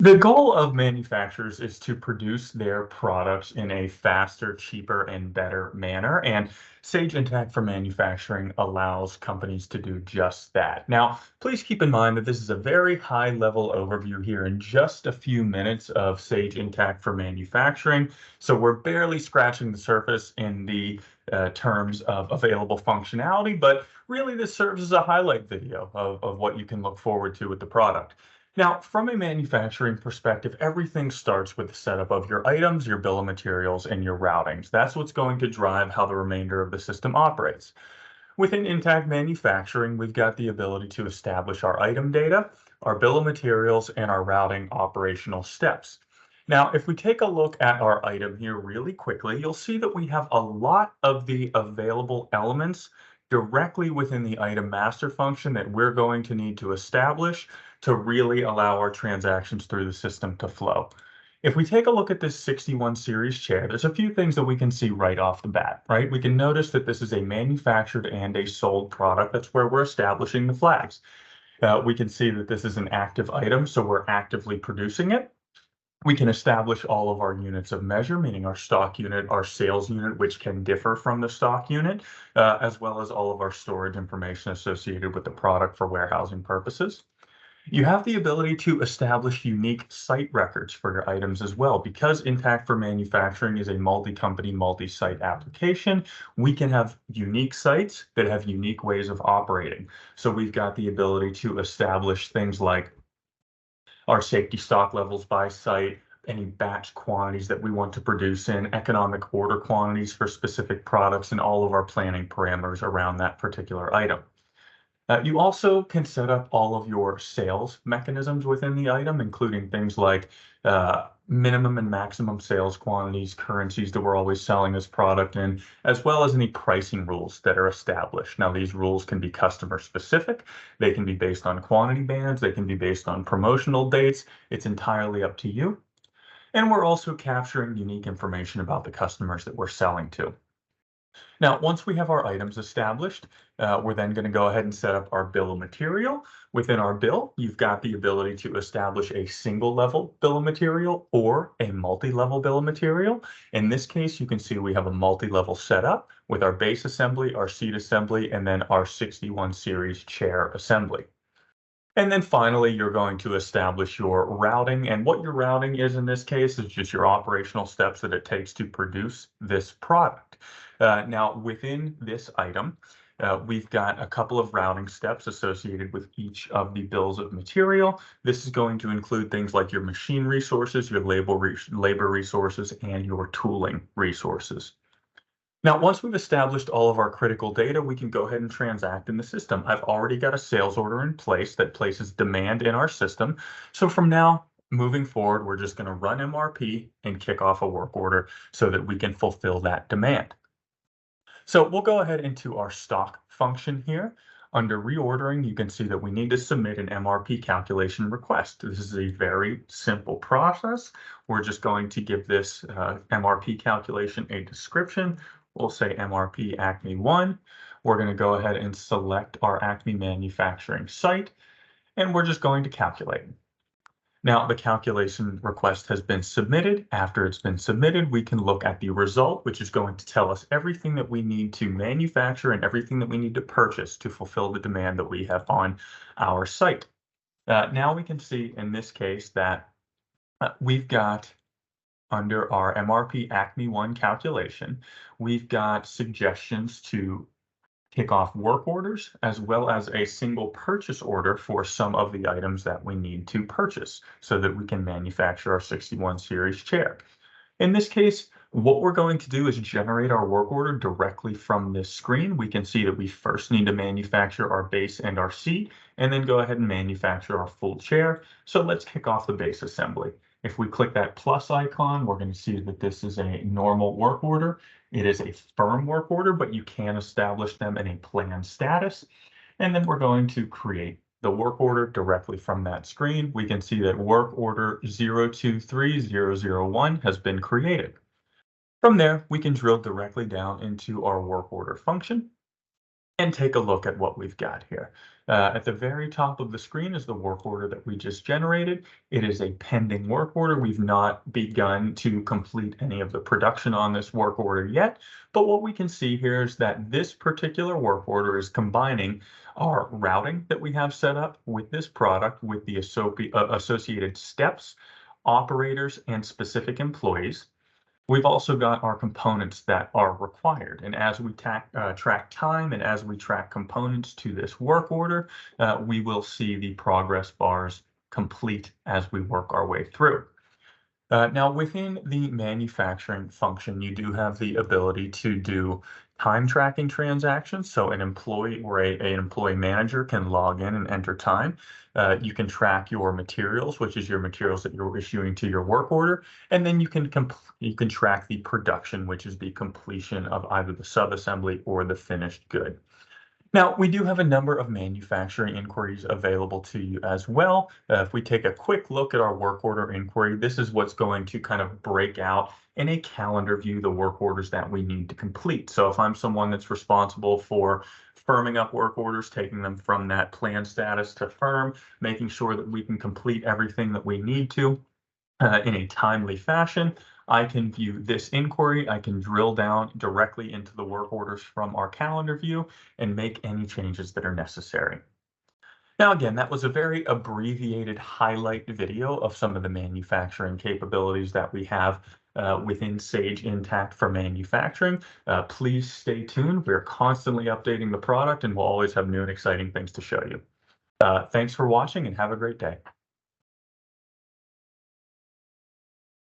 The goal of manufacturers is to produce their products in a faster, cheaper, and better manner. And Sage Intacct for Manufacturing allows companies to do just that. Now, please keep in mind that this is a very high level overview here in just a few minutes of Sage Intacct for Manufacturing. So we're barely scratching the surface in the terms of available functionality, but really this serves as a highlight video of what you can look forward to with the product. Now, from a manufacturing perspective, everything starts with the setup of your items, your bill of materials, and your routings. That's what's going to drive how the remainder of the system operates. Within Intact Manufacturing, we've got the ability to establish our item data, our bill of materials, and our routing operational steps. Now, if we take a look at our item here really quickly, you'll see that we have a lot of the available elements directly within the item master function that we're going to need to establish to really allow our transactions through the system to flow. If we take a look at this 61 series chair, there's a few things that we can see right off the bat, right? We can notice that this is a manufactured and a sold product. That's where we're establishing the flags. We can see that this is an active item, so we're actively producing it. We can establish all of our units of measure, meaning our stock unit, our sales unit, which can differ from the stock unit, as well as all of our storage information associated with the product for warehousing purposes. You have the ability to establish unique site records for your items as well. Because Intact for Manufacturing is a multi-company, multi-site application, we can have unique sites that have unique ways of operating. So we've got the ability to establish things like our safety stock levels by site, any batch quantities that we want to produce in, economic order quantities for specific products, and all of our planning parameters around that particular item. You also can set up all of your sales mechanisms within the item, including things like minimum and maximum sales quantities, currencies that we're always selling this product in, as well as any pricing rules that are established. Now, these rules can be customer specific. They can be based on quantity bands. They can be based on promotional dates. It's entirely up to you. And we're also capturing unique information about the customers that we're selling to. Now, once we have our items established, we're then going to go ahead and set up our bill of material. Within our bill, you've got the ability to establish a single level bill of material or a multi-level bill of material. In this case, you can see we have a multi-level setup with our base assembly, our seat assembly, and then our 61 series chair assembly. And then finally, you're going to establish your routing. And what your routing is in this case is just your operational steps that it takes to produce this product. Now, within this item, we've got a couple of routing steps associated with each of the bills of material. This is going to include things like your machine resources, your labor resources, and your tooling resources. Now, once we've established all of our critical data, we can go ahead and transact in the system. I've already got a sales order in place that places demand in our system. So from now, moving forward, we're just going to run MRP and kick off a work order so that we can fulfill that demand. So we'll go ahead into our stock function here. Under reordering, you can see that we need to submit an MRP calculation request. This is a very simple process. We're just going to give this MRP calculation a description. We'll say MRP Acme 1. We're going to go ahead and select our Acme manufacturing site, and we're just going to calculate. Now, the calculation request has been submitted. After it's been submitted, we can look at the result, which is going to tell us everything that we need to manufacture and everything that we need to purchase to fulfill the demand that we have on our site. Now we can see in this case that we've got under our MRP Acme 1 calculation, we've got suggestions to kick off work orders, as well as a single purchase order for some of the items that we need to purchase so that we can manufacture our 61 series chair. In this case, what we're going to do is generate our work order directly from this screen. We can see that we first need to manufacture our base and our seat, and then go ahead and manufacture our full chair. So let's kick off the base assembly. If we click that plus icon, we're going to see that this is a normal work order. It is a firm work order, but you can establish them in a planned status. And then we're going to create the work order directly from that screen. We can see that work order 023001 has been created. From there, we can drill directly down into our work order function. and take a look at what we've got here. At the very top of the screen is the work order that we just generated. It is a pending work order. We've not begun to complete any of the production on this work order yet, but what we can see here is that this particular work order is combining our routing that we have set up with this product with the associated steps, operators, and specific employees. We've also got our components that are required. And as we track time and as we track components to this work order, we will see the progress bars complete as we work our way through. Now, within the manufacturing function, you do have the ability to do time tracking transactions. So an employee or an employee manager can log in and enter time. You can track your materials, which is your materials that you're issuing to your work order, and then you can track the production, which is the completion of either the subassembly or the finished good. Now, we do have a number of manufacturing inquiries available to you as well. If we take a quick look at our work order inquiry, this is what's going to kind of break out in a calendar view the work orders that we need to complete. So if I'm someone that's responsible for firming up work orders, taking them from that plan status to firm, making sure that we can complete everything that we need to in a timely fashion, I can view this inquiry. I can drill down directly into the work orders from our calendar view and make any changes that are necessary. Now, again, that was a very abbreviated highlight video of some of the manufacturing capabilities that we have within Sage Intacct for manufacturing. Please stay tuned. We're constantly updating the product and we'll always have new and exciting things to show you. Thanks for watching and have a great day.